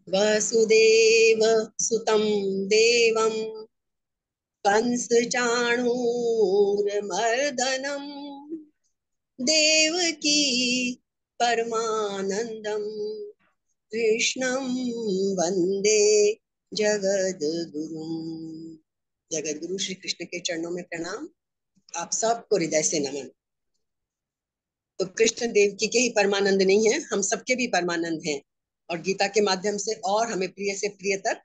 वसुदेव सुतं देवं कंस चाणूरमर्दनम देवकी परमानंदम कृष्णं वंदे जगद्गुरुम। जगद्गुरु श्री कृष्ण के चरणों में प्रणाम। आप सबको हृदय से नमन। तो कृष्ण देवकी के ही परमानंद नहीं है, हम सबके भी परमानंद हैं और गीता के माध्यम से और हमें प्रिय से प्रियतर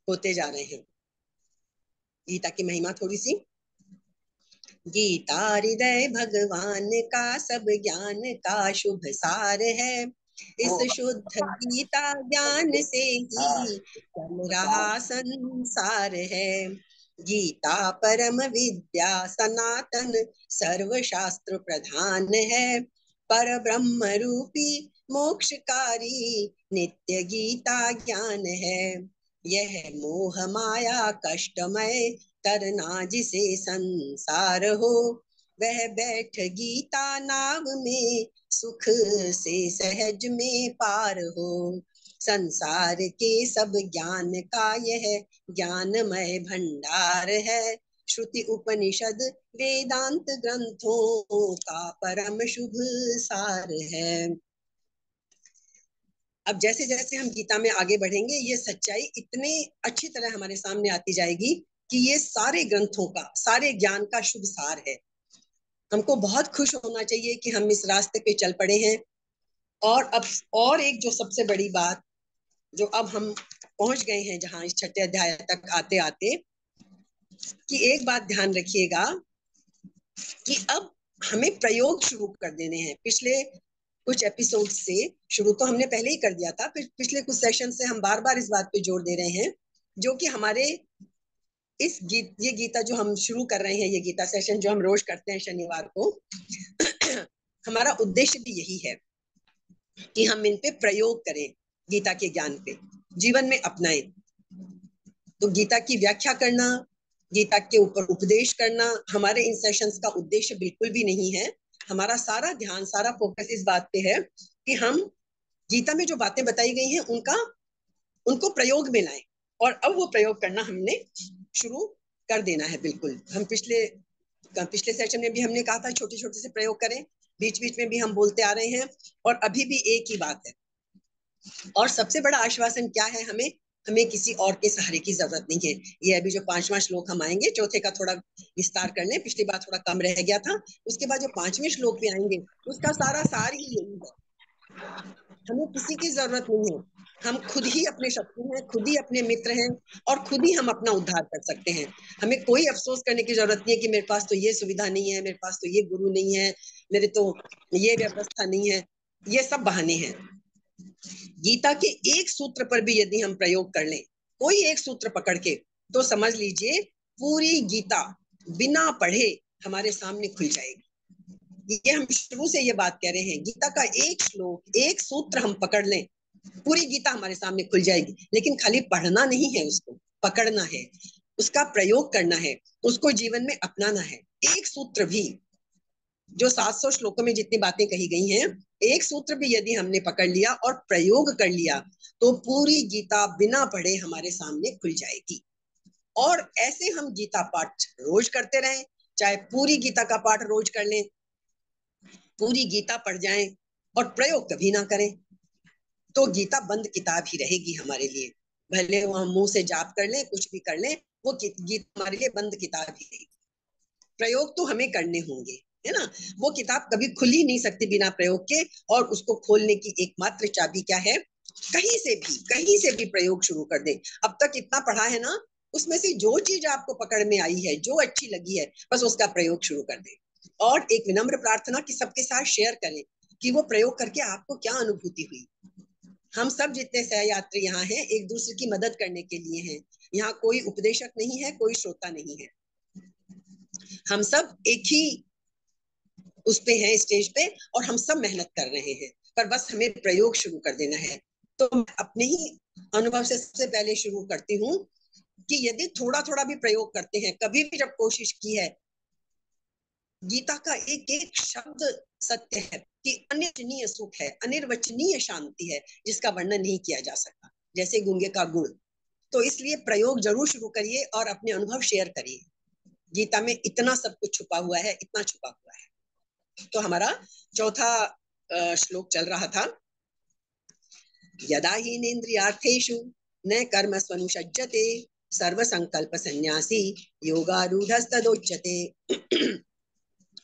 होते जा रहे हैं। गीता की महिमा थोड़ी सी। गीता हृदय भगवान का सब ज्ञान का शुभ सार है। इस शुद्ध गीता ज्ञान से ही चल रहा संसार है। गीता परम विद्या सनातन सर्वशास्त्र प्रधान है। पर ब्रह्म रूपी मोक्षकारी नित्य गीता ज्ञान है। यह मोह माया कष्टमय तरना जिसे संसार हो, वह बैठ गीता नाव में सुख से सहज में पार हो। संसार के सब ज्ञान का यह ज्ञानमय भंडार है। श्रुति उपनिषद वेदांत ग्रंथों का परम शुभ सार है। अब जैसे जैसे हम गीता में आगे बढ़ेंगे, ये सच्चाई इतने अच्छी तरह हमारे सामने आती जाएगी कि ये सारे ग्रंथों का, सारे ज्ञान का शुभ सार है। हमको बहुत खुश होना चाहिए कि हम इस रास्ते पे चल पड़े हैं। और अब और एक जो सबसे बड़ी बात, जो अब हम पहुंच गए हैं जहां इस छठे अध्याय तक आते आते, कि एक बात ध्यान रखिएगा कि अब हमें प्रयोग शुरू कर देने हैं। पिछले कुछ एपिसोड से शुरू तो हमने पहले ही कर दिया था, फिर पिछले कुछ सेशन से हम बार बार इस बात पे जोर दे रहे हैं, जो कि हमारे ये गीता जो हम शुरू कर रहे हैं, ये गीता सेशन जो हम रोज करते हैं शनिवार को, हमारा उद्देश्य भी यही है कि हम इन पे प्रयोग करें, गीता के ज्ञान पे जीवन में अपनाएं। तो गीता की व्याख्या करना, गीता के ऊपर उपदेश करना हमारे इन सेशंस का उद्देश्य बिल्कुल भी नहीं है। हमारा सारा ध्यान, सारा फोकस इस बात पे है कि हम गीता में जो बातें बताई गई हैं उनको प्रयोग में लाएं। और अब वो प्रयोग करना हमने शुरू कर देना है। बिल्कुल, हम पिछले सेशन में भी हमने कहा था छोटे छोटे से प्रयोग करें, बीच बीच में भी हम बोलते आ रहे हैं, और अभी भी एक ही बात है। और सबसे बड़ा आश्वासन क्या है, हमें हमें किसी और के सहारे की जरूरत नहीं है। ये अभी जो 5वां श्लोक हम आएंगे, चौथे का थोड़ा विस्तार कर लें, पिछली बार थोड़ा कम रह गया था। उसके बाद जो 5वें श्लोक पे आएंगे, उसका सारा सार ही यही है। हमें किसी की जरूरत नहीं है, हम खुद ही अपने शत्रु हैं, खुद ही अपने मित्र हैं, और खुद ही हम अपना उद्धार कर सकते हैं। हमें कोई अफसोस करने की जरूरत नहीं है कि मेरे पास तो ये सुविधा नहीं है, मेरे पास तो ये गुरु नहीं है, मेरे तो ये व्यवस्था नहीं है। ये सब बहाने हैं। गीता के एक सूत्र पर भी यदि हम प्रयोग कर लें, कोई एक सूत्र पकड़ के, तो समझ लीजिए पूरी गीता बिना पढ़े हमारे सामने खुल जाएगी। ये हम शुरू से ये बात कह रहे हैं, गीता का एक श्लोक, एक सूत्र हम पकड़ लें, पूरी गीता हमारे सामने खुल जाएगी। लेकिन खाली पढ़ना नहीं है, उसको पकड़ना है, उसका प्रयोग करना है, उसको जीवन में अपनाना है। एक सूत्र भी, जो 700 श्लोकों में जितनी बातें कही गई हैं, एक सूत्र भी यदि हमने पकड़ लिया और प्रयोग कर लिया, तो पूरी गीता बिना पढ़े हमारे सामने खुल जाएगी। और ऐसे हम गीता पाठ रोज करते रहें, चाहे पूरी गीता का पाठ रोज कर लें, पूरी गीता पढ़ जाएं और प्रयोग कभी ना करें, तो गीता बंद किताब ही रहेगी हमारे लिए। भले वो हम मुंह से जाप कर लें, कुछ भी कर लें, वो गीता हमारे लिए बंद किताब ही रहेगी। प्रयोग तो हमें करने होंगे, है ना। वो किताब कभी खुल ही नहीं सकती बिना प्रयोग के, और उसको खोलने की एकमात्र चाबी क्या है, कहीं से भी प्रयोग शुरू कर दें। अब तक इतना पढ़ा है ना, उसमें से जो चीज आपको पकड़ में आई है, जो अच्छी लगी है, बस उसका प्रयोग शुरू कर दें। और एक विनम्र प्रार्थना कि सबके साथ शेयर करें कि वो प्रयोग करके आपको क्या अनुभूति हुई। हम सब जितने सहयात्री यहाँ हैं, एक दूसरे की मदद करने के लिए हैं। यहाँ कोई उपदेशक नहीं है, कोई श्रोता नहीं है, हम सब एक ही उस पे हैं, स्टेज पे, और हम सब मेहनत कर रहे हैं, पर बस हमें प्रयोग शुरू कर देना है। तो मैं अपने ही अनुभव से सबसे पहले शुरू करती हूँ कि यदि थोड़ा थोड़ा भी प्रयोग करते हैं, कभी भी जब कोशिश की है गीता का एक एक शब्द सत्य है कि अनिर्वचनीय सुख है, अनिर्वचनीय शांति है, जिसका वर्णन नहीं किया जा सकता, जैसे गूंगे का गुण। तो इसलिए प्रयोग जरूर शुरू करिए और अपने अनुभव शेयर करिए। गीता में इतना सब कुछ छुपा हुआ है, इतना छुपा हुआ है। तो हमारा चौथा श्लोक चल रहा था, यदा हीनेन्द्रियार्थेषु न कर्मस्वनुषज्जते सर्व संकल्प संन्यासी योगारूढ़स्तदोच्यते।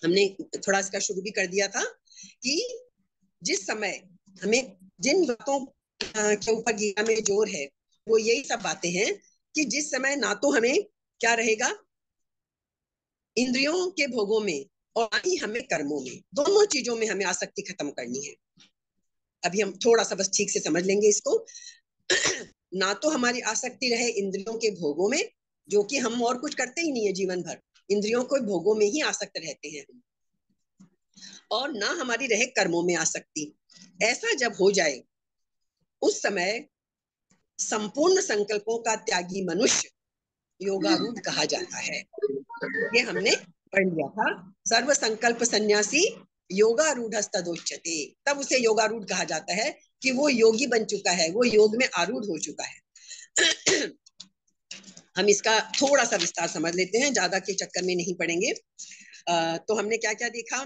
हमने थोड़ा इसका शुरू भी कर दिया था कि जिस समय हमें जिन बातों के ऊपर गीता में जोर है वो यही सब बातें हैं कि जिस समय ना तो हमें क्या रहेगा इंद्रियों के भोगों में और ना ही हमें कर्मों में, दोनों चीजों में हमें आसक्ति खत्म करनी है। अभी हम थोड़ा सा बस ठीक से समझ लेंगे इसको। ना तो हमारी आसक्ति रहे इंद्रियों के भोगों में, जो कि हम और कुछ करते ही नहीं है जीवन भर, इंद्रियों के भोगों में ही आसक्त रहते हैं हम, और ना हमारी रहे कर्मों में आसक्ति। ऐसा जब हो जाए उस समय संपूर्ण संकल्पों का त्यागी मनुष्य योगारूढ़ कहा जाता है। ये हमने पढ़ लिया था, सर्व संकल्प सन्यासी योगारूढ़स्तदोच्यते। तब उसे योगारूढ़ कहा जाता है कि वो योगी बन चुका है, वो योग में आरूढ़ हो चुका है। हम इसका थोड़ा सा विस्तार समझ लेते हैं, ज्यादा के चक्कर में नहीं पड़ेंगे। तो हमने क्या क्या देखा।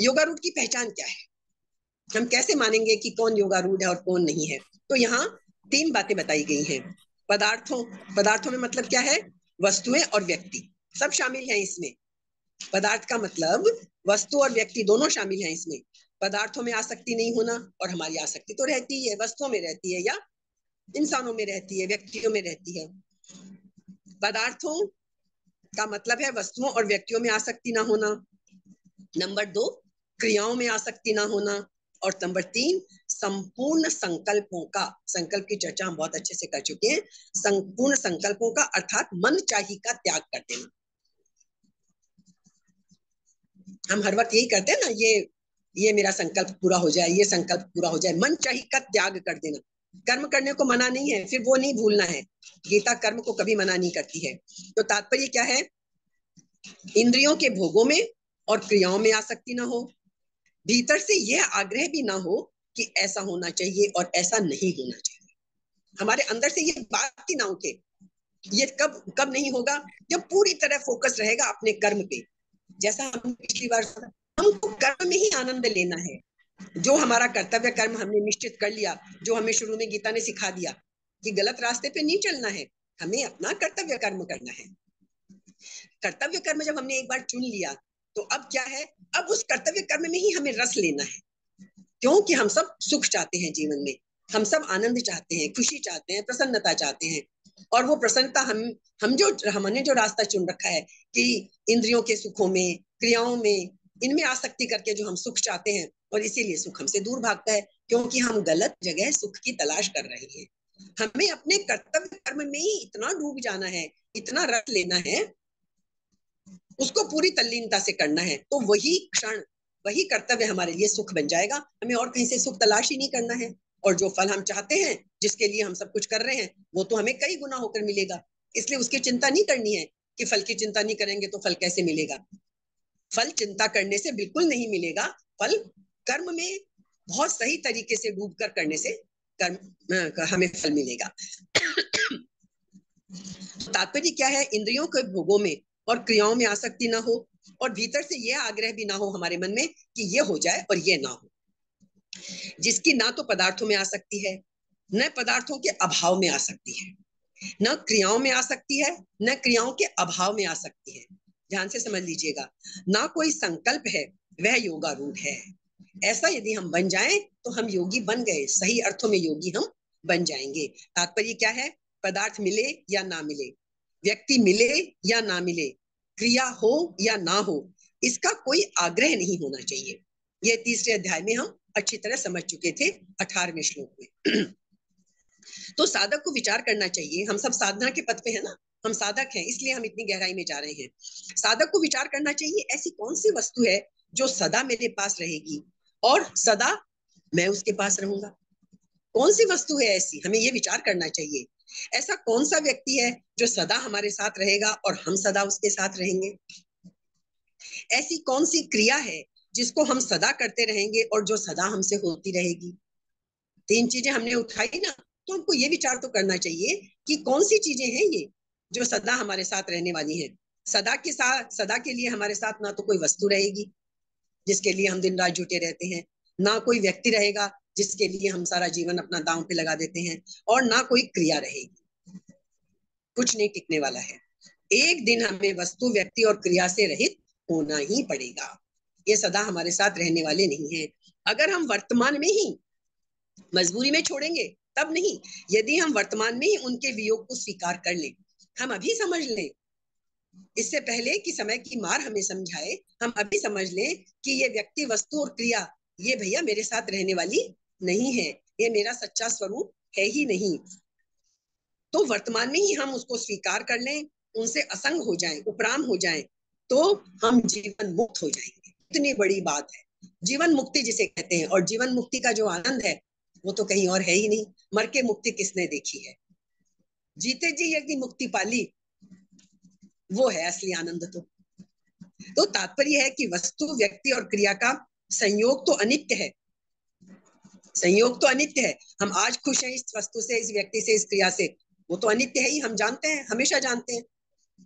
योगारूढ़ की पहचान क्या है, हम कैसे मानेंगे कि कौन योगारूढ़ है और कौन नहीं है। तो यहाँ 3 बातें बताई गई हैं। पदार्थों में मतलब क्या है, वस्तुएं और व्यक्ति सब शामिल हैं इसमें। पदार्थ का मतलब वस्तु और व्यक्ति दोनों शामिल हैं इसमें। पदार्थों में आसक्ति नहीं होना, और हमारी आसक्ति तो रहती है, वस्तुओं में रहती है या इंसानों में रहती है, व्यक्तियों में रहती है। पदार्थों का मतलब है वस्तुओं और व्यक्तियों में आसक्ति ना होना। नंबर 2, क्रियाओं में आसक्ति ना होना। और नंबर 3, संपूर्ण संकल्पों का, संकल्प की चर्चा हम बहुत अच्छे से कर चुके हैं, संपूर्ण संकल्पों का अर्थात मन चाही का त्याग कर देना। हम हर वक्त यही करते हैं ना, ये मेरा संकल्प पूरा हो जाए, ये संकल्प पूरा हो जाए, मन चाही का त्याग कर देना। कर्म करने को मना नहीं है, फिर वो नहीं भूलना है। गीता कर्म को कभी मना नहीं करती है। तो तात्पर्य क्या है, इंद्रियों के भोगों में और क्रियाओं में आसक्ति ना हो, भीतर से यह आग्रह भी ना हो कि ऐसा होना चाहिए और ऐसा नहीं होना चाहिए। हमारे अंदर से ये बात ही ना उठे। ये कब कब नहीं होगा, जब पूरी तरह फोकस रहेगा अपने कर्म पे। जैसा हमने पिछली बार, हमको कर्म में ही आनंद लेना है। जो हमारा कर्तव्य कर्म हमने निश्चित कर लिया, जो हमें शुरू में गीता ने सिखा दिया कि गलत रास्ते पे नहीं चलना है, हमें अपना कर्तव्य कर्म करना है। कर्तव्य कर्म जब हमने एक बार चुन लिया, तो अब क्या है, अब उस कर्तव्य कर्म में ही हमें रस लेना है। क्योंकि हम सब सुख चाहते हैं जीवन में, हम सब आनंद चाहते हैं, खुशी चाहते हैं, प्रसन्नता चाहते हैं। और वो प्रसन्नता हमने जो रास्ता चुन रखा है कि इंद्रियों के सुखों में, क्रियाओं में, इनमें आसक्ति करके जो हम सुख चाहते हैं, और इसीलिए सुख हमसे दूर भागता है, क्योंकि हम गलत जगह सुख की तलाश कर रहे हैं। हमें अपने कर्तव्य कर्म में ही इतना डूब जाना है, इतना रस लेना है, उसको पूरी तल्लीनता से करना है। तो वही क्षण, वही कर्तव्य हमारे लिए सुख बन जाएगा। हमें और कहीं से सुख तलाश ही नहीं करना है। और जो फल हम चाहते हैं, जिसके लिए हम सब कुछ कर रहे हैं, वो तो हमें कई गुना होकर मिलेगा। इसलिए उसकी चिंता नहीं करनी है कि फल की चिंता नहीं करेंगे तो फल कैसे मिलेगा। फल चिंता करने से बिल्कुल नहीं मिलेगा। फल कर्म में बहुत सही तरीके से डूब कर करने से कर्म हमें फल मिलेगा। तात्पर्य क्या है, इंद्रियों के भोगों में और क्रियाओं में आसक्ति ना हो, और भीतर से यह आग्रह भी ना हो हमारे मन में कि ये हो जाए और ये ना हो। जिसकी ना तो पदार्थों में आसक्ति है, न पदार्थों के अभाव में आसक्ति है, न क्रियाओं में आसक्ति है, न क्रियाओं के अभाव में आसक्ति है। ध्यान से समझ लीजिएगा, ना कोई संकल्प है, वह योगारूढ़ है। ऐसा यदि हम बन जाएं तो हम योगी बन गए, सही अर्थों में योगी हम बन जाएंगे। तात्पर्य क्या है, पदार्थ मिले या ना मिले, व्यक्ति मिले या ना मिले, क्रिया हो या ना हो, इसका कोई आग्रह नहीं होना चाहिए। ये तीसरे अध्याय में हम अच्छी तरह समझ चुके थे 18वें श्लोक में। तो साधक को विचार करना चाहिए, हम सब साधना के पथ पे है ना, हम साधक हैं, इसलिए हम इतनी गहराई में जा रहे हैं। साधक को विचार करना चाहिए, ऐसी कौन सी वस्तु है जो सदा मेरे पास रहेगी और सदा मैं उसके पास रहूंगा। कौन सी वस्तु है ऐसी, हमें ये विचार करना चाहिए। ऐसा कौन सा व्यक्ति है जो सदा हमारे साथ रहेगा और हम सदा उसके साथ रहेंगे? ऐसी कौन सी क्रिया है जिसको हम सदा करते रहेंगे और जो सदा हमसे होती रहेगी? तीन चीजें हमने उठाई ना, तो हमको ये विचार तो करना चाहिए कि कौन सी चीजें हैं ये जो सदा हमारे साथ रहने वाली हैं। सदा के लिए हमारे साथ ना तो कोई वस्तु रहेगी जिसके लिए हम दिन रात जुटे रहते हैं, ना कोई व्यक्ति रहेगा जिसके लिए हम सारा जीवन अपना दांव पे लगा देते हैं, और ना कोई क्रिया रहेगी। कुछ नहीं टिकने वाला है। एक दिन हमें वस्तु, व्यक्ति और क्रिया से रहित होना ही पड़ेगा। ये सदा हमारे साथ रहने वाले नहीं है। अगर हम वर्तमान में ही मजबूरी में छोड़ेंगे तब नहीं, यदि हम वर्तमान में ही उनके वियोग को स्वीकार कर लें, हम अभी समझ लें, इससे पहले कि समय की मार हमें समझाए, हम अभी समझ लें कि ये व्यक्ति, वस्तु और क्रिया, ये भैया मेरे साथ रहने वाली नहीं है, ये मेरा सच्चा स्वरूप है ही नहीं, तो वर्तमान में ही हम उसको स्वीकार कर लें, उनसे असंग हो जाएं, उपराम हो जाएं, तो हम जीवन मुक्त हो जाएंगे। इतनी बड़ी बात है जीवन मुक्ति जिसे कहते हैं। और जीवन मुक्ति का जो आनंद है वो तो कहीं और है ही नहीं। मर के मुक्ति किसने देखी है? जीते जी यदि मुक्ति पाली, वो है असली आनंद। तो तात्पर्य है कि वस्तु, व्यक्ति और क्रिया का संयोग तो अनित्य है। संयोग तो अनित्य है। हम आज खुश हैं इस वस्तु से, इस व्यक्ति से, इस क्रिया से, वो तो अनित्य है ही, हम जानते हैं, हमेशा जानते हैं।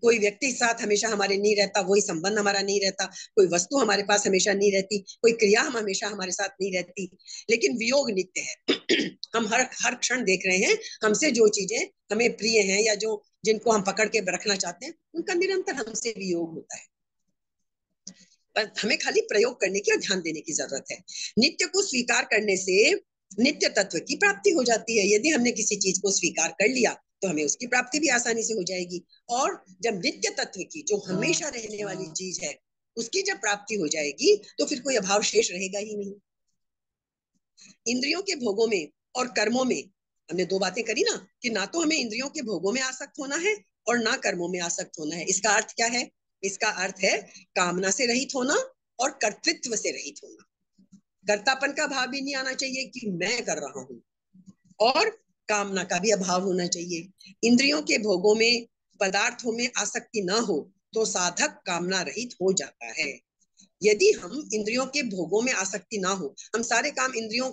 कोई व्यक्ति साथ हमेशा हमारे नहीं रहता, वही संबंध हमारा नहीं रहता, कोई वस्तु हमारे पास हमेशा नहीं रहती, कोई क्रिया हम हमेशा हमारे साथ नहीं रहती, लेकिन वियोग नित्य है। हम हर हर क्षण देख रहे हैं, हमसे जो चीजें हमें प्रिय हैं या जो जिनको हम पकड़ के रखना चाहते हैं, उनका निरंतर हमसे वियोग होता है। पर हमें खाली प्रयोग करने की और ध्यान देने की जरूरत है। नित्य को स्वीकार करने से नित्य तत्व की प्राप्ति हो जाती है। यदि हमने किसी चीज को स्वीकार कर लिया तो हमें उसकी प्राप्ति भी आसानी से हो जाएगी। और जब नित्य तत्व की, जो हमेशा रहने वाली चीज है, उसकी जब प्राप्ति हो जाएगी तो फिर कोई अभाव शेष रहेगा ही नहीं। इंद्रियों के भोगों में और कर्मों में हमने दो बातें करी ना, कि ना तो हमें इंद्रियों के भोगों में आसक्त होना है और ना कर्मों में आसक्त होना है। इसका अर्थ क्या है? इसका अर्थ है कामना से रहित होना और कर्तृत्व से रहित होना। कर्तापन का भाव भी नहीं आना चाहिए कि मैं कर रहा हूं, और कामना का भी अभाव होना चाहिए। इंद्रियों के भोगों में, पदार्थों में आसक्ति ना हो तो साधक कामना रहित हो जाता है। यदि हम इंद्रियों के भोगों में आसक्ति ना हो, हम सारे काम इंद्रियों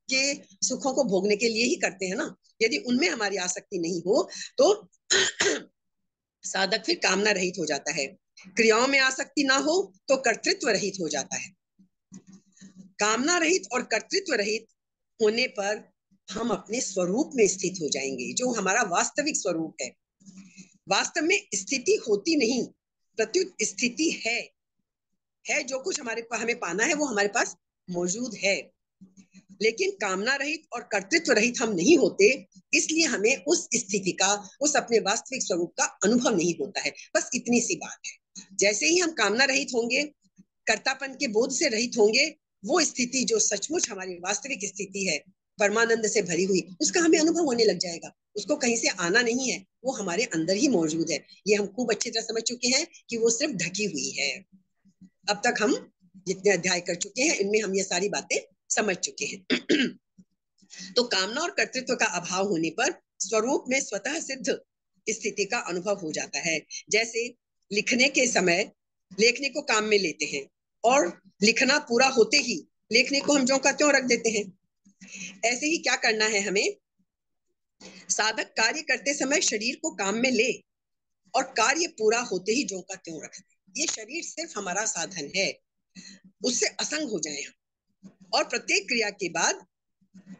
के सुखों को भोगने के लिए ही करते हैं ना, यदि उनमें हमारी आसक्ति नहीं हो तो साधक फिर कामना रहित हो जाता है। क्रियाओं में आसक्ति ना हो तो कर्तृत्व रहित हो जाता है। कामना रहित और कर्तृत्व रहित होने पर हम अपने स्वरूप में स्थित हो जाएंगे, जो हमारा वास्तविक स्वरूप है। वास्तव में स्थिति होती नहीं, प्रत्युत स्थिति है जो कुछ हमारे पास हमें पाना है वो हमारे पास मौजूद है। लेकिन कामना रहित और कर्तृत्व रहित हम नहीं होते, इसलिए हमें उस स्थिति का, उस अपने वास्तविक स्वरूप का अनुभव नहीं होता है। बस इतनी सी बात है। जैसे ही हम कामना रहित होंगे, कर्तापन के बोध से रहित होंगे, वो स्थिति जो सचमुच हमारी वास्तविक स्थिति है, परमानंद से भरी हुई, उसका हमें अनुभव होने लग जाएगा। उसको कहीं से आना नहीं है, वो हमारे अंदर ही मौजूद है। ये हम खूब अच्छी तरह समझ चुके हैं कि वो सिर्फ ढकी हुई है। अब तक हम जितने अध्याय कर चुके हैं, इनमें हम ये सारी बातें समझ चुके हैं। तो कामना और कर्तृत्व का अभाव होने पर स्वरूप में स्वतः सिद्ध स्थिति का अनुभव हो जाता है। जैसे लिखने के समय लेखनी को काम में लेते हैं, और लिखना पूरा होते ही लेखनी को हम ज्यों का त्यों रख देते हैं। ऐसे ही क्या करना है हमें? साधक कार्य करते समय शरीर को काम में ले और कार्य पूरा होते ही ज्यों का त्यों रख दे। ये शरीर सिर्फ हमारा साधन है, उससे असंग हो जाए हम। और प्रत्येक क्रिया के बाद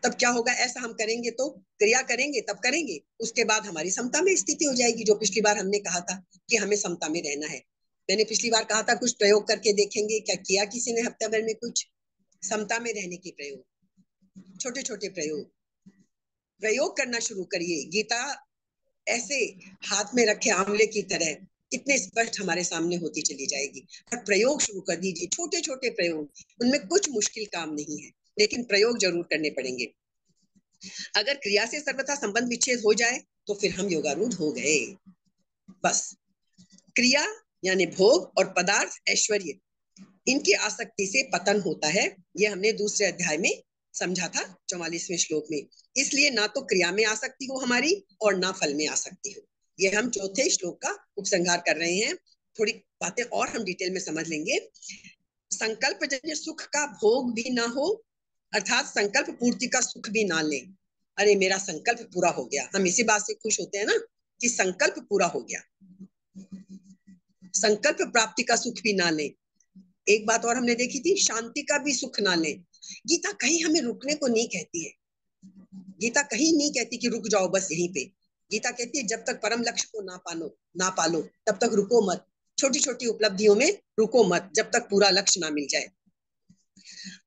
तब क्या होगा? ऐसा हम करेंगे तो, क्रिया करेंगे तब करेंगे, उसके बाद हमारी समता में स्थिति हो जाएगी। जो पिछली बार हमने कहा था कि हमें समता में रहना है। मैंने पिछली बार कहा था कुछ प्रयोग करके देखेंगे, क्या किया किसी ने हफ्ते भर में? कुछ समता में रहने के प्रयोग, छोटे छोटे प्रयोग करना शुरू करिए। गीता ऐसे हाथ में रखे आंवले की तरह कितने स्पष्ट हमारे सामने होती चली जाएगी। और प्रयोग शुरू कर दीजिए, छोटे छोटे प्रयोग, उनमें कुछ मुश्किल काम नहीं है, लेकिन प्रयोग जरूर करने पड़ेंगे। अगर क्रिया से सर्वथा संबंध विच्छेद हो जाए तो फिर हम योगारूढ़ हो गए। बस क्रिया यानी भोग और पदार्थ, ऐश्वर्य, इनकी आसक्ति से पतन होता है। ये हमने दूसरे अध्याय में समझा था 44वें श्लोक में। इसलिए ना तो क्रिया में आसक्ति हो हमारी और ना फल में आसक्ति हो। ये हम चौथे श्लोक का उपसंहार कर रहे हैं। थोड़ी बातें और हम डिटेल में समझ लेंगे। संकल्प जन्य सुख का भोग भी ना हो, अर्थात संकल्प पूर्ति का सुख भी ना ले। अरे मेरा संकल्प पूरा हो गया, हम इसी बात से खुश होते हैं ना कि संकल्प पूरा हो गया। संकल्प प्राप्ति का सुख भी ना ले। एक बात और हमने देखी थी, शांति का भी सुख ना ले। गीता कहीं हमें रुकने को नहीं कहती है। गीता कहीं नहीं कहती कि रुक जाओ बस यहीं पे। गीता कहती है जब तक परम लक्ष्य को ना पालो तब तक रुको मत। छोटी छोटी उपलब्धियों में रुको मत जब तक पूरा लक्ष्य ना मिल जाए।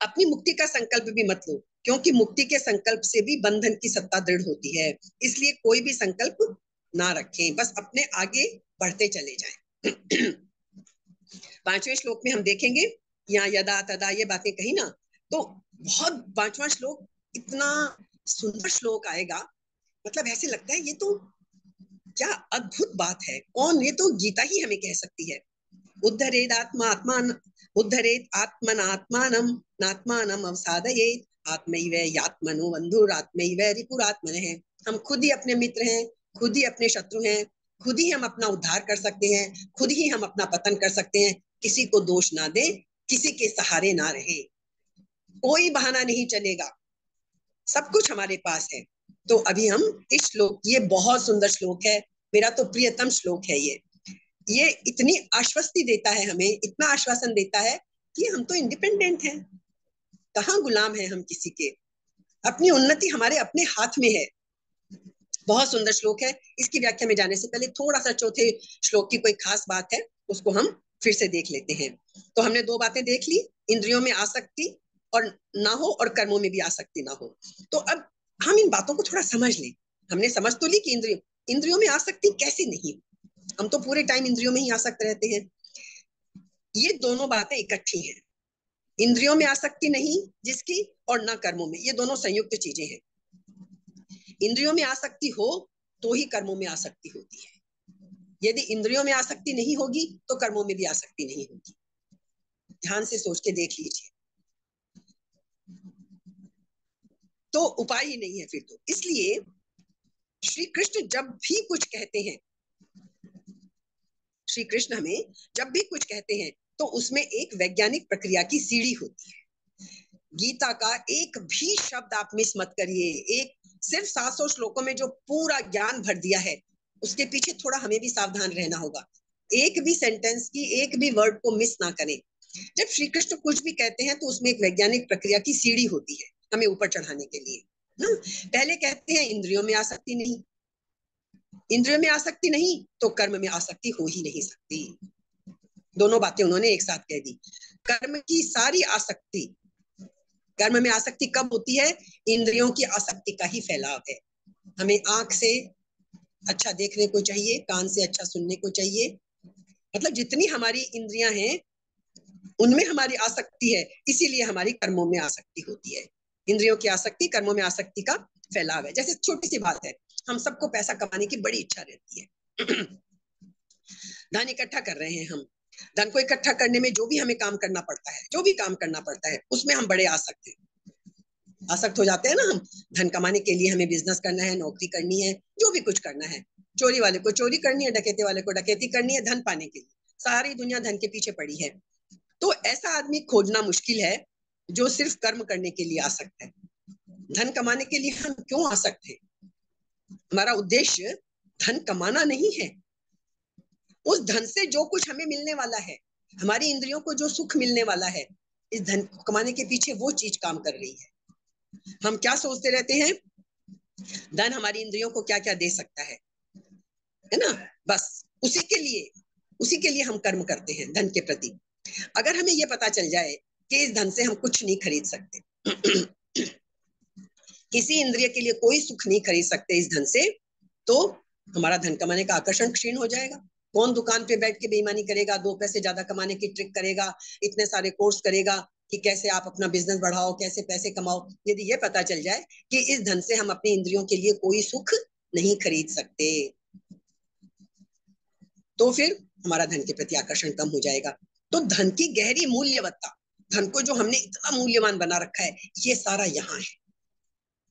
अपनी मुक्ति का संकल्प भी मत लो, क्योंकि मुक्ति के संकल्प से भी बंधन की सत्ता दृढ़ होती है। इसलिए कोई भी संकल्प ना रखें, बस अपने आगे बढ़ते चले जाएं। 5वें श्लोक में हम देखेंगे, यहाँ यदा तदा ये बातें कही ना, तो बहुत 5वां श्लोक इतना सुंदर श्लोक आएगा, मतलब ऐसे लगता है ये तो क्या अद्भुत बात है। कौन, ये तो गीता ही हमें कह सकती है। उद्धरेद आत्मनात्मानम नात्मानम अवसादयेत आत्मैव यात्मनो बंधुरात्मैव रिपुरात्मनः। हम खुद ही अपने मित्र हैं, खुद ही अपने शत्रु हैं, खुद ही हम अपना उद्धार कर सकते हैं, खुद ही हम अपना पतन कर सकते हैं। किसी को दोष ना दे, किसी के सहारे ना रहे, कोई बहाना नहीं चलेगा, सब कुछ हमारे पास है। तो अभी हम इस श्लोक, ये बहुत सुंदर श्लोक है, मेरा तो प्रियतम श्लोक है ये इतनी आश्वस्ति देता है हमें, इतना आश्वासन देता है कि हम तो इंडिपेंडेंट हैं, कहाँ गुलाम हैं हम किसी के। अपनी उन्नति हमारे अपने हाथ में है। बहुत सुंदर श्लोक है। इसकी व्याख्या में जाने से पहले थोड़ा सा चौथे श्लोक की कोई खास बात है, उसको हम फिर से देख लेते हैं। तो हमने दो बातें देख ली, इंद्रियों में आसक्ति और ना हो और कर्मों में भी आसक्ति ना हो। तो अब हम इन बातों को थोड़ा समझ लें। हमने समझ तो ली कि इंद्रियों में आसक्ति कैसे नहीं, हम तो पूरे टाइम इंद्रियों में ही आसक्त रहते हैं। ये दोनों बातें इकट्ठी हैं, इंद्रियों में आसक्ति नहीं जिसकी और ना कर्मों में, ये दोनों संयुक्त चीजें हैं। इंद्रियों में आसक्ति हो तो ही कर्मों में आसक्ति होती है। यदि इंद्रियों में आसक्ति नहीं होगी तो कर्मों में भी आसक्ति नहीं होगी। ध्यान से सोच के देख लीजिए, तो उपाय ही नहीं है फिर तो। इसलिए श्री कृष्ण जब भी कुछ कहते हैं, श्री कृष्ण हमें जब भी कुछ कहते हैं तो उसमें एक वैज्ञानिक प्रक्रिया की सीढ़ी होती है। गीता का एक भी शब्द आप मिस मत करिए। एक सिर्फ 700 श्लोकों में जो पूरा ज्ञान भर दिया है, उसके पीछे थोड़ा हमें भी सावधान रहना होगा। एक भी सेंटेंस की एक भी वर्ड को मिस ना करें। जब श्री कृष्ण कुछ भी कहते हैं तो उसमें एक वैज्ञानिक प्रक्रिया की सीढ़ी होती है हमें ऊपर चढ़ाने के लिए ना। पहले कहते हैं इंद्रियों में आसक्ति नहीं, इंद्रियों में आसक्ति नहीं तो कर्म में आसक्ति हो ही नहीं सकती। दोनों बातें उन्होंने एक साथ कह दी। कर्म की सारी आसक्ति, कर्म में आसक्ति कब होती है? इंद्रियों की आसक्ति का ही फैलाव है। हमें आंख से अच्छा देखने को चाहिए, कान से अच्छा सुनने को चाहिए, मतलब जितनी हमारी इंद्रियां हैं उनमें हमारी आसक्ति है, इसीलिए हमारी कर्मों में आसक्ति होती है। इंद्रियों की आसक्ति कर्मों में आसक्ति का फैलाव है। जैसे छोटी सी बात है, हम सबको पैसा कमाने की बड़ी इच्छा रहती है। धन इकट्ठा कर रहे हैं हम, धन को इकट्ठा करने में जो भी हमें काम करना पड़ता है, जो भी काम करना पड़ता है उसमें हम बड़े आसक्त हैं, आसक्त हो जाते हैं ना हम। धन कमाने के लिए हमें बिजनेस करना है, नौकरी करनी है, जो भी कुछ करना है, चोरी वाले को चोरी करनी है, डकैती वाले को डकैती करनी है, धन पाने के लिए। सारी दुनिया धन के पीछे पड़ी है। तो ऐसा आदमी खोजना मुश्किल है जो सिर्फ कर्म करने के लिए आसक्त है। धन कमाने के लिए हम क्यों आसक्त हैं? हमारा उद्देश्य धन कमाना नहीं है, उस धन से जो कुछ हमें मिलने वाला है, हमारी इंद्रियों को जो सुख मिलने वाला है, इस धन को कमाने के पीछे वो चीज काम कर रही है। हम क्या सोचते रहते हैं? धन हमारी इंद्रियों को क्या क्या दे सकता है ना, बस उसी के लिए हम कर्म करते हैं धन के प्रति। अगर हमें ये पता चल जाए कि इस धन से हम कुछ नहीं खरीद सकते, किसी इंद्रिय के लिए कोई सुख नहीं खरीद सकते इस धन से, तो हमारा धन कमाने का आकर्षण क्षीण हो जाएगा। कौन दुकान पे बैठ के बेईमानी करेगा, 2 पैसे ज्यादा कमाने की ट्रिक करेगा, इतने सारे कोर्स करेगा कि कैसे आप अपना बिजनेस बढ़ाओ, कैसे पैसे कमाओ। यदि ये पता चल जाए कि इस धन से हम अपनी इंद्रियों के लिए कोई सुख नहीं खरीद सकते, तो फिर हमारा धन के प्रति आकर्षण कम हो जाएगा। तो धन की गहरी मूल्यवत्ता, धन को जो हमने इतना मूल्यवान बना रखा है, ये सारा यहाँ है,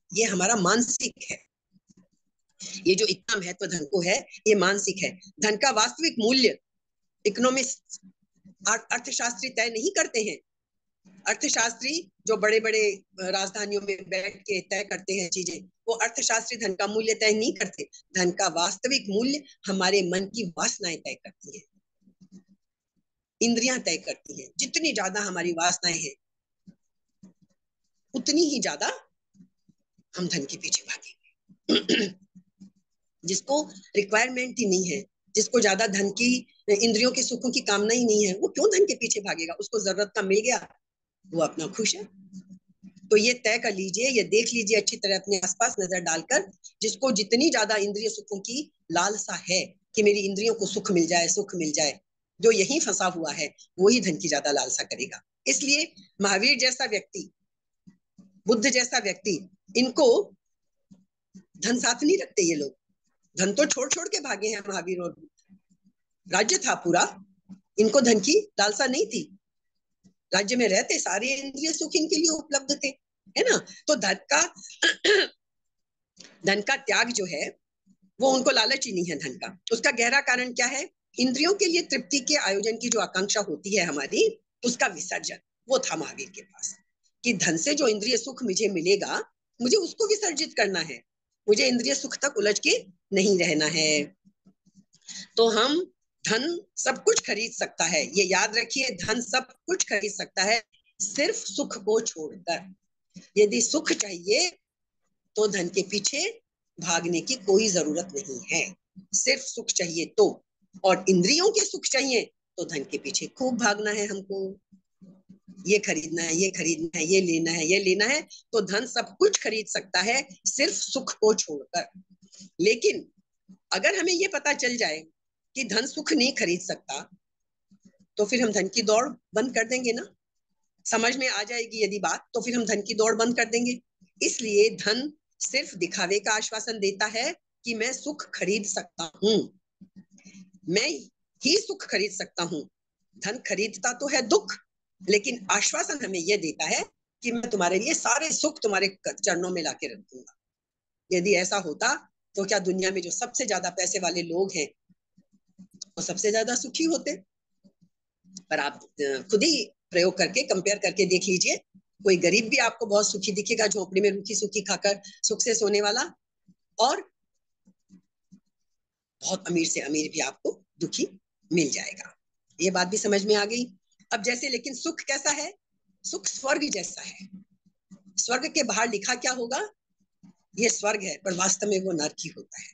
ये हमारा मानसिक है। ये जो इतना महत्व धन को है, ये मानसिक है। धन का वास्तविक मूल्य इकोनॉमिस्ट, अर्थशास्त्री तय नहीं करते हैं। अर्थशास्त्री जो बड़े बड़े राजधानियों में बैठ के तय करते हैं चीजें, वो अर्थशास्त्री धन का मूल्य तय नहीं करते। धन का वास्तविक मूल्य हमारे मन की वासनाएं तय करती है, इंद्रियां तय करती है। जितनी ज्यादा हमारी वासनाएं हैं, उतनी ही ज्यादा हम धन के पीछे भागेंगे। जिसको रिक्वायरमेंट ही नहीं है, जिसको ज्यादा धन की, इंद्रियों के सुखों की कामना ही नहीं है, वो क्यों धन के पीछे भागेगा? उसको जरूरत का मिल गया, वो अपना खुश है। तो ये तय कर लीजिए, ये देख लीजिए अच्छी तरह अपने आसपास नजर डालकर, जिसको जितनी ज्यादा इंद्रिय सुखों की लालसा है कि मेरी इंद्रियों को सुख मिल जाए, सुख मिल जाए, जो यही फंसा हुआ है, वही धन की ज्यादा लालसा करेगा। इसलिए महावीर जैसा व्यक्ति, बुद्ध जैसा व्यक्ति, इनको धन साथ नहीं रखते। ये लोग धन तो छोड़ छोड़ के भागे हैं महावीर और बुद्ध। राज्य था पूरा, इनको धन की लालसा नहीं थी। राज्य में रहते, सारे इंद्रिय सुख इनके लिए उपलब्ध थे, है ना। तो धन का त्याग जो है, वो उनको लालच ही नहीं है धन का। उसका गहरा कारण क्या है? इंद्रियों के लिए तृप्ति के आयोजन की जो आकांक्षा होती है हमारी, उसका विसर्जन, वो था महावीर के पास। कि धन से जो इंद्रिय सुख मुझे मिलेगा, मुझे उसको विसर्जित करना है, मुझे इंद्रिय सुख तक उलझ के नहीं रहना है। तो हम, धन सब कुछ खरीद सकता है, ये याद रखिए, धन सब कुछ खरीद सकता है, सिर्फ सुख को छोड़कर। यदि सुख चाहिए तो धन के पीछे भागने की कोई जरूरत नहीं है, सिर्फ सुख चाहिए तो। और इंद्रियों के सुख चाहिए तो धन के पीछे खूब भागना है हमको, ये खरीदना है, ये खरीदना है, ये लेना है, ये लेना है। तो धन सब कुछ खरीद सकता है, सिर्फ सुख को छोड़कर। लेकिन अगर हमें ये पता चल जाए कि धन सुख नहीं खरीद सकता, तो फिर हम धन की दौड़ बंद कर देंगे ना। समझ में आ जाएगी यदि बात, तो फिर हम धन की दौड़ बंद कर देंगे। इसलिए धन सिर्फ दिखावे का आश्वासन देता है कि मैं सुख खरीद सकता हूँ, मैं ही सुख खरीद सकता हूँ। धन खरीदता तो है दुख, लेकिन आश्वासन हमें यह देता है कि मैं तुम्हारे लिए सारे सुख तुम्हारे चरणों में लाके रख दूंगा। यदि ऐसा होता तो क्या दुनिया में जो सबसे ज्यादा पैसे वाले लोग हैं, वो सबसे ज्यादा सुखी होते? पर आप खुद ही प्रयोग करके, कंपेयर करके देख लीजिए, कोई गरीब भी आपको बहुत सुखी दिखेगा, झोपड़ी में रूखी सूखी खाकर सुख से सोने वाला, और बहुत अमीर से अमीर भी आपको दुखी मिल जाएगा। ये बात भी समझ में आ गई। अब जैसे, लेकिन सुख कैसा है? सुख स्वर्ग जैसा है। स्वर्ग के बाहर लिखा क्या होगा? ये स्वर्ग है, पर वास्तव में वो नरक ही होता है।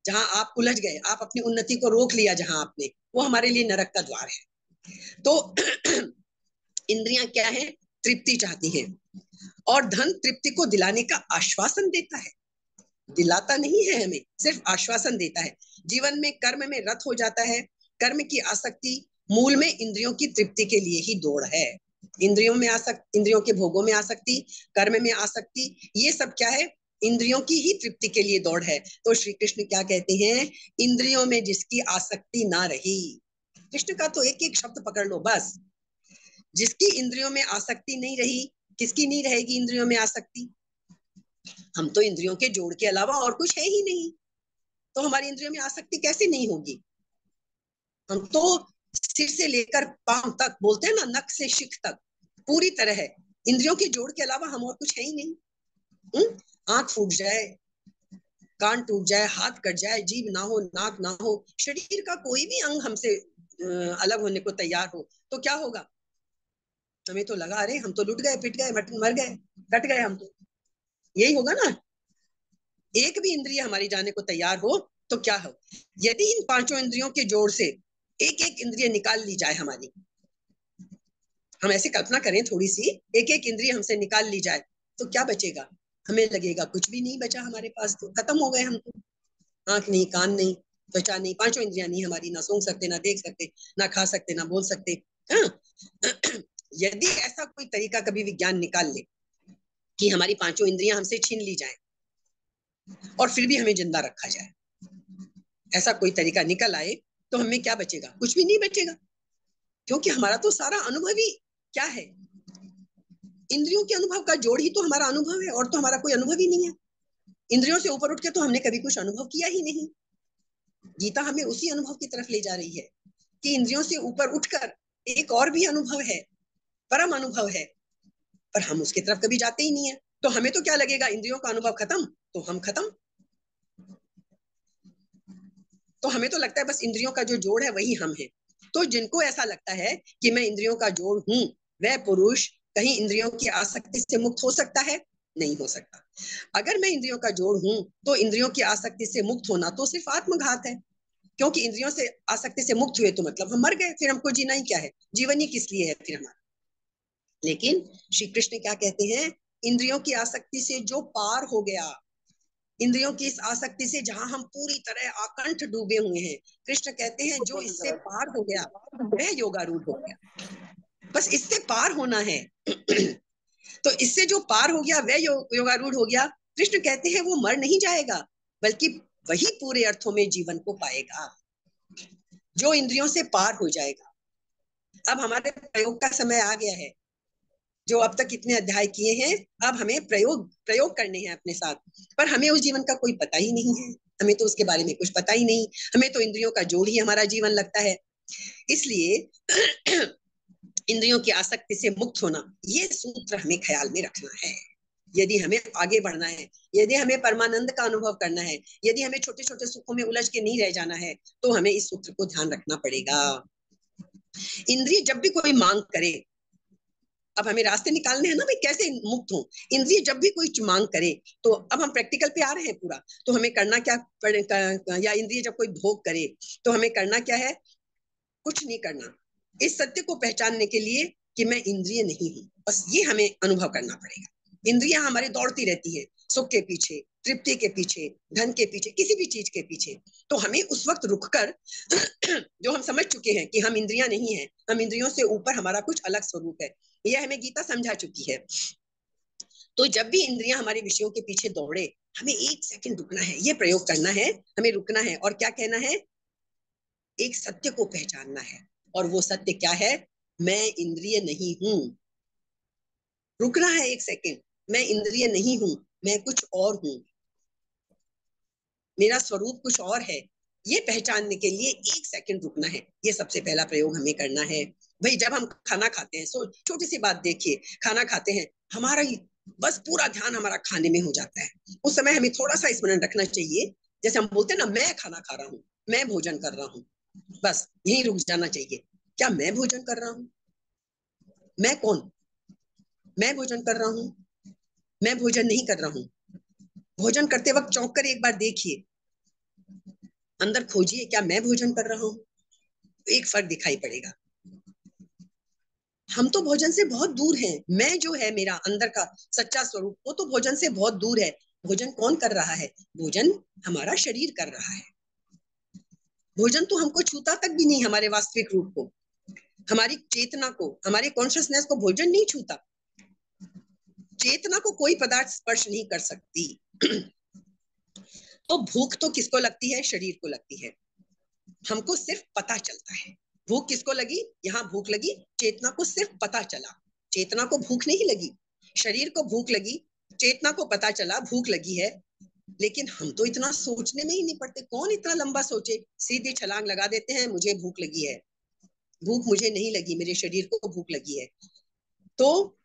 जहां आप उलझ गए, आप अपनी उन्नति को रोक लिया जहां आपने, वो हमारे लिए नरक का द्वार है। तो इंद्रियां क्या है? तृप्ति चाहती हैं, और धन तृप्ति को दिलाने का आश्वासन देता है, दिलाता नहीं है हमें, सिर्फ आश्वासन देता है। जीवन में कर्म में रत हो जाता है। कर्म की आसक्ति मूल में इंद्रियों की तृप्ति के लिए ही दौड़ है। इंद्रियों में आसक्ति, इंद्रियों के भोगों में आसक्ति, कर्म में आसक्ति, ये सब क्या है? इंद्रियों की ही तृप्ति के लिए दौड़ है। तो श्री कृष्ण क्या कहते हैं? इंद्रियों में जिसकी आसक्ति ना रही, कृष्ण का तो एक एक शब्द पकड़ लो बस, जिसकी इंद्रियों में आसक्ति नहीं रही। किसकी नहीं रहेगी इंद्रियों में आसक्ति? हम तो इंद्रियों के जोड़ के अलावा और कुछ है ही नहीं, तो हमारी इंद्रियों में आसक्ति कैसे नहीं होगी? हम तो सिर से लेकर पांव तक, बोलते हैं ना, नख से शिख तक, पूरी तरह है इंद्रियों के जोड़ के अलावा हम और कुछ है ही नहीं। आंख फूट जाए, कान टूट जाए, हाथ कट जाए, जीभ ना हो, नाक ना हो, शरीर का कोई भी अंग हमसे अलग होने को तैयार हो, तो क्या होगा? हमें तो लगा, अरे हम तो लुट गए, पिट गए, मर गए, कट गए हम तो, यही होगा ना। एक भी इंद्रिय हमारी जाने को तैयार हो तो क्या हो? यदि इन पांचों इंद्रियों के जोड़ से एक एक इंद्रिय निकाल ली जाए हमारी, हम ऐसे कल्पना करें थोड़ी सी, एक एक इंद्रिय हमसे निकाल ली जाए, तो क्या बचेगा? हमें लगेगा कुछ भी नहीं बचा हमारे पास, तो खत्म हो गए हम तो। आंख नहीं, कान नहीं, त्वचा नहीं, पांचों इंद्रियां नहीं हमारी, ना सूंघ सकते, ना देख सकते, ना खा सकते, ना बोल सकते। हाँ? यदि ऐसा कोई तरीका कभी विज्ञान निकाल ले कि हमारी पांचों इंद्रियां हमसे छीन ली जाए और फिर भी हमें जिंदा रखा जाए, ऐसा कोई तरीका निकल आए, तो हमें क्या बचेगा? कुछ भी नहीं बचेगा, क्योंकि हमारा तो सारा अनुभव ही क्या है? इंद्रियों के अनुभव का जोड़ ही तो हमारा अनुभव है, और तो हमारा कोई अनुभव ही नहीं है। इंद्रियों से ऊपर उठ के तो हमने कभी कुछ अनुभव किया ही नहीं। गीता हमें उसी अनुभव की तरफ ले जा रही है कि इंद्रियों से ऊपर उठकर एक और भी अनुभव है, परम अनुभव है, पर हम उसकी तरफ कभी जाते ही नहीं है। तो हमें तो क्या लगेगा, इंद्रियों का अनुभव खत्म तो हम खत्म। तो हमें तो लगता है बस इंद्रियों का जो जोड़ है वही हम है। तो जिनको ऐसा लगता है कि मैं इंद्रियों का जोड़ हूं, वह पुरुष कहीं इंद्रियों की आसक्ति से मुक्त हो सकता है? नहीं हो सकता। अगर मैं इंद्रियों का जोड़ हूं, तो इंद्रियों की आसक्ति से मुक्त होना तो सिर्फ आत्मघात है, क्योंकि इंद्रियों से आसक्ति से मुक्त हुए तो मतलब हम मर गए, फिर हमको जीना ही क्या है, जीवन ही किस लिए है फिर हमारा। लेकिन श्री कृष्ण क्या कहते हैं, इंद्रियों की आसक्ति से जो पार हो गया, इंद्रियों की इस आसक्ति से जहां हम पूरी तरह आकंठ डूबे हुए हैं, कृष्ण कहते हैं जो इससे पार हो गया वह योगारूढ़ हो गया। बस इससे पार होना है। तो इससे जो पार हो गया वह योगारूढ़ हो गया। कृष्ण कहते हैं वो मर नहीं जाएगा, बल्कि वही पूरे अर्थों में जीवन को पाएगा, जो इंद्रियों से पार हो जाएगा। अब हमारे प्रयोग का समय आ गया है। जो अब तक इतने अध्याय किए हैं, अब हमें प्रयोग प्रयोग करने हैं अपने साथ। पर हमें उस जीवन का कोई पता ही नहीं है, हमें तो उसके बारे में कुछ पता ही नहीं। हमें तो इंद्रियों का जोड़ ही हमारा जीवन लगता है। इसलिए इंद्रियों की आसक्ति से मुक्त होना, ये सूत्र हमें ख्याल में रखना है। यदि हमें आगे बढ़ना है, यदि हमें परमानंद का अनुभव करना है, यदि हमें छोटे छोटे सुखों में उलझ के नहीं रह जाना है, तो हमें इस सूत्र को ध्यान रखना पड़ेगा। इंद्रिय जब भी कोई मांग करे, अब हमें रास्ते निकालने हैं ना भाई, कैसे मुक्त हो। इंद्रिय जब भी कोई मांग करे, तो अब हम प्रैक्टिकल पे आ रहे हैं पूरा, तो हमें करना क्या या इंद्रिय जब कोई भोग करे तो हमें करना क्या है? कुछ नहीं करना, इस सत्य को पहचानने के लिए कि मैं इंद्रिय नहीं हूं, बस ये हमें अनुभव करना पड़ेगा। इंद्रियां हमारी दौड़ती रहती है सुख के पीछे, तृप्ति के पीछे, धन के पीछे, किसी भी चीज के पीछे। तो हमें उस वक्त रुककर जो हम समझ चुके हैं कि हम इंद्रियां नहीं है, हम इंद्रियों से ऊपर हमारा कुछ अलग स्वरूप है, यह हमें गीता समझा चुकी है। तो जब भी इंद्रियां हमारे विषयों के पीछे दौड़े, हमें एक सेकंड रुकना है, ये प्रयोग करना है, हमें रुकना है और क्या कहना है? एक सत्य को पहचानना है। और वो सत्य क्या है? मैं इंद्रिय नहीं हूं। रुकना है एक सेकंड, मैं इंद्रिय नहीं हूं, मैं कुछ और हूं, मेरा स्वरूप कुछ और है। ये पहचानने के लिए एक सेकंड रुकना है, ये सबसे पहला प्रयोग हमें करना है। भाई जब हम खाना खाते हैं, सो छोटी सी बात देखिए, खाना खाते हैं, हमारा बस पूरा ध्यान हमारा खाने में हो जाता है। उस समय हमें थोड़ा सा स्मरण रखना चाहिए, जैसे हम बोलते हैं ना, मैं खाना खा रहा हूँ, मैं भोजन कर रहा हूँ, बस यही रुक जाना चाहिए। क्या मैं भोजन कर रहा हूँ? मैं कौन? मैं भोजन कर रहा हूँ? मैं भोजन नहीं कर रहा हूँ। भोजन करते वक्त चौंक कर एक बार देखिए, अंदर खोजिए, क्या मैं भोजन कर रहा हूँ? एक फर्क दिखाई पड़ेगा। हम तो भोजन से बहुत दूर हैं। मैं जो है, मेरा अंदर का सच्चा स्वरूप, वो तो भोजन से बहुत दूर है। भोजन कौन कर रहा है? भोजन हमारा शरीर कर रहा है। भोजन तो हमको छूता तक भी नहीं, हमारे वास्तविक रूप को, हमारी चेतना को, हमारे कॉन्शियसनेस को भोजन नहीं छूता। चेतना को कोई पदार्थ स्पर्श नहीं कर सकती। तो भूख तो किसको लगती है? शरीर को लगती है। हमको सिर्फ पता चलता है भूख किसको लगी, यहाँ भूख लगी, चेतना को सिर्फ पता चला, चेतना को भूख नहीं लगी। शरीर को भूख लगी, चेतना को पता चला भूख लगी है, लेकिन हम तो इतना सोचने में ही नहीं पड़ते। कौन इतना लंबा सोचे? सीधी छलांग लगा देते हैं, मुझे भूख लगी है। भूख मुझे नहीं लगी, मेरे शरीर को भूख लगी है। तो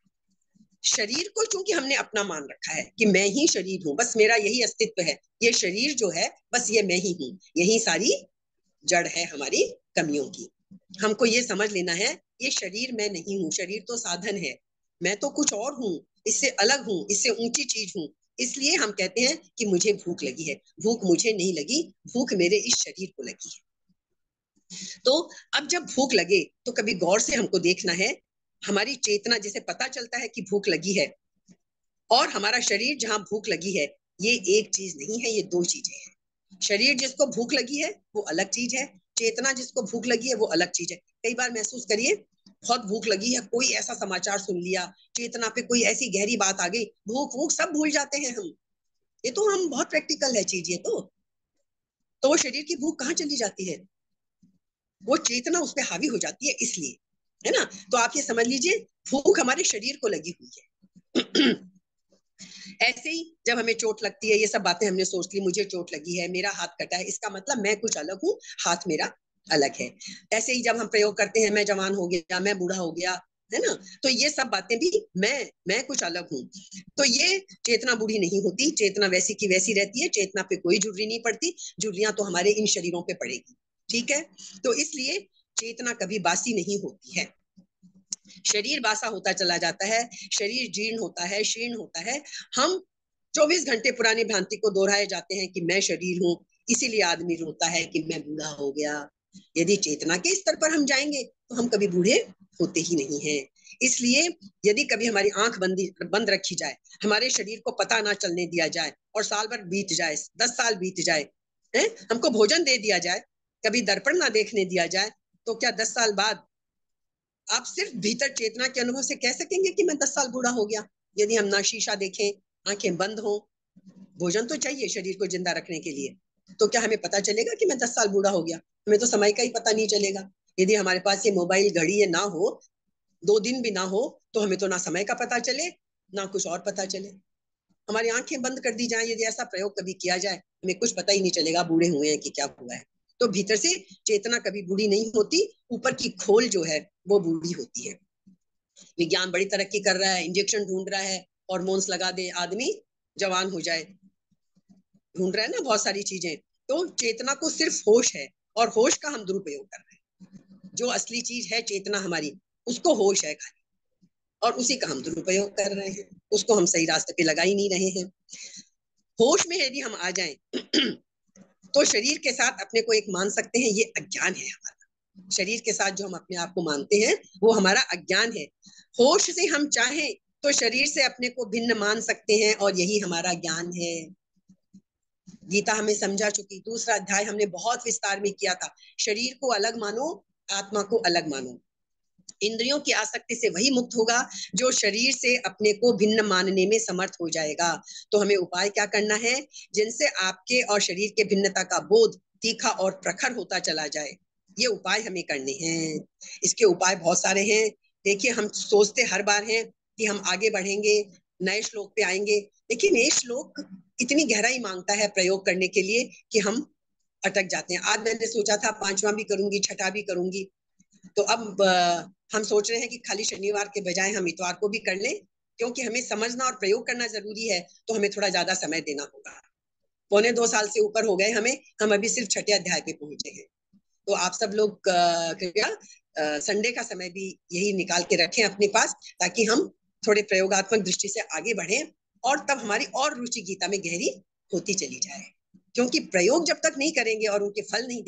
शरीर को चूंकि हमने अपना मान रखा है कि मैं ही शरीर हूं, बस मेरा यही अस्तित्व है, ये शरीर जो है बस ये मैं ही हूं, यही सारी जड़ है हमारी कमियों की। हमको ये समझ लेना है, ये शरीर मैं नहीं हूँ, शरीर तो साधन है, मैं तो कुछ और हूँ, इससे अलग हूँ, इससे ऊंची चीज हूँ। इसलिए हम कहते हैं कि मुझे भूख लगी है। भूख मुझे नहीं लगी, भूख मेरे इस शरीर को लगी है। तो अब जब भूख लगे तो कभी गौर से हमको देखना है, हमारी चेतना जिसे पता चलता है कि भूख लगी है, और हमारा शरीर जहां भूख लगी है, ये एक चीज नहीं है, ये दो चीजें हैं। शरीर जिसको भूख लगी है वो अलग चीज है, चेतना जिसको भूख लगी है वो अलग चीज है। कई बार महसूस करिए, बहुत भूख लगी है, कोई ऐसा समाचार सुन लिया, चेतना पे कोई ऐसी गहरी बात आ गई, भूख भूख सब भूल जाते हैं हम। ये तो हम बहुत प्रैक्टिकल है चीज ये तो वो शरीर की भूख कहाँ चली जाती है? वो चेतना उस पर हावी हो जाती है। इसलिए है ना। तो आप ये समझ लीजिए भूख हमारे शरीर को लगी हुई है। ऐसे ही जब हमें चोट लगती है, ये सब बातें हमने सोच ली, मुझे चोट लगी है, मेरा हाथ कटा है, इसका मतलब मैं कुछ अलग हूँ, हाथ मेरा अलग है। ऐसे ही जब हम प्रयोग करते हैं, मैं जवान हो गया, मैं बूढ़ा हो गया, है ना, तो ये सब बातें भी मैं कुछ अलग हूँ। तो ये चेतना बूढ़ी नहीं होती, चेतना वैसी की वैसी रहती है, चेतना पे कोई जुर्री नहीं पड़ती, जुर्रियां तो हमारे इन शरीरों पे पड़ेगी। ठीक है, तो इसलिए चेतना कभी बासी नहीं होती है। शरीर बासा होता चला जाता है, शरीर जीर्ण होता है, शीर्ण होता है। हम 24 घंटे पुरानी भ्रांति को दोहराए जाते हैं कि मैं शरीर हूँ, इसीलिए आदमी रोता है कि मैं बूढ़ा हो गया। यदि चेतना के स्तर पर हम जाएंगे तो हम कभी बूढ़े होते ही नहीं हैं। इसलिए यदि कभी हमारी आंख बंद रखी जाए, हमारे शरीर को पता ना चलने दिया जाए, और साल भर बीत जाए, 10 साल बीत जाए, है, हमको भोजन दे दिया जाए, कभी दर्पण ना देखने दिया जाए, तो क्या 10 साल बाद आप सिर्फ भीतर चेतना के अनुभव से कह सकेंगे कि मैं 10 साल बूढ़ा हो गया? यदि हम ना शीशा देखें, आंखें बंद हो, भोजन तो चाहिए शरीर को जिंदा रखने के लिए, तो क्या हमें पता चलेगा कि मैं 10 साल बूढ़ा हो गया? हमें तो समय का ही पता नहीं चलेगा। यदि हमारे पास ये मोबाइल घड़ी ये ना हो, 2 दिन भी ना हो, तो हमें तो ना समय का पता चले, ना कुछ और पता चले। हमारी आंखें बंद कर दी जाए, यदि ऐसा प्रयोग कभी किया जाए, हमें कुछ पता ही नहीं चलेगा बूढ़े हुए हैं कि क्या हुआ है। तो भीतर से चेतना कभी बूढ़ी नहीं होती, ऊपर की खोल जो है वो बूढ़ी होती है। विज्ञान बड़ी तरक्की कर रहा है, इंजेक्शन ढूंढ रहा है, हॉर्मोन्स लगा दे आदमी जवान हो जाए, ढूंढ रहा है ना बहुत सारी चीजें। तो चेतना को सिर्फ होश है, और होश का हम दुरुपयोग कर रहे हैं। जो असली चीज है चेतना हमारी, उसको होश है खाली, और उसी का हम दुरुपयोग कर रहे हैं, उसको हम सही रास्ते पे लगा ही नहीं रहे हैं। होश में यदि हम आ जाएं तो शरीर के साथ अपने को एक मान सकते हैं, ये अज्ञान है हमारा। शरीर के साथ जो हम अपने आप को मानते हैं वो हमारा अज्ञान है। होश से हम चाहें तो शरीर से अपने को भिन्न मान सकते हैं, और यही हमारा ज्ञान है। गीता हमें समझा चुकी, दूसरा अध्याय हमने बहुत विस्तार में किया था। शरीर को अलग मानो, आत्मा को अलग मानो। इंद्रियों की आसक्ति से वही मुक्त होगा जो शरीर से अपने को भिन्न मानने में समर्थ हो जाएगा। तो हमें उपाय क्या करना है? जिनसे आपके और शरीर के भिन्नता का बोध तीखा और प्रखर होता चला जाए, ये उपाय हमें करने हैं। इसके उपाय बहुत सारे हैं। देखिए, हम सोचते हर बार हैं कि हम आगे बढ़ेंगे, नए श्लोक पे आएंगे, लेकिन ये श्लोक इतनी गहराई मांगता है प्रयोग करने के लिए कि हम अटक जाते हैं। आज मैंने सोचा था 5वां भी करूंगी, छठा भी करूंगी, तो अब हम सोच रहे हैं कि खाली शनिवार के बजाय हम इतवार को भी कर लें, क्योंकि हमें समझना और प्रयोग करना जरूरी है, तो हमें थोड़ा ज्यादा समय देना होगा। 1.25 साल से ऊपर हो गए हमें, हम अभी सिर्फ छठे अध्याय पे पहुंचे हैं। तो आप सब लोग कृपया संडे का समय भी यही निकाल के रखें अपने पास, ताकि हम थोड़े प्रयोगात्मक दृष्टि से आगे बढ़ें, और तब हमारी और रुचि गीता में गहरी होती चली जाए। क्योंकि प्रयोग जब तक नहीं करेंगे और उनके फल नहीं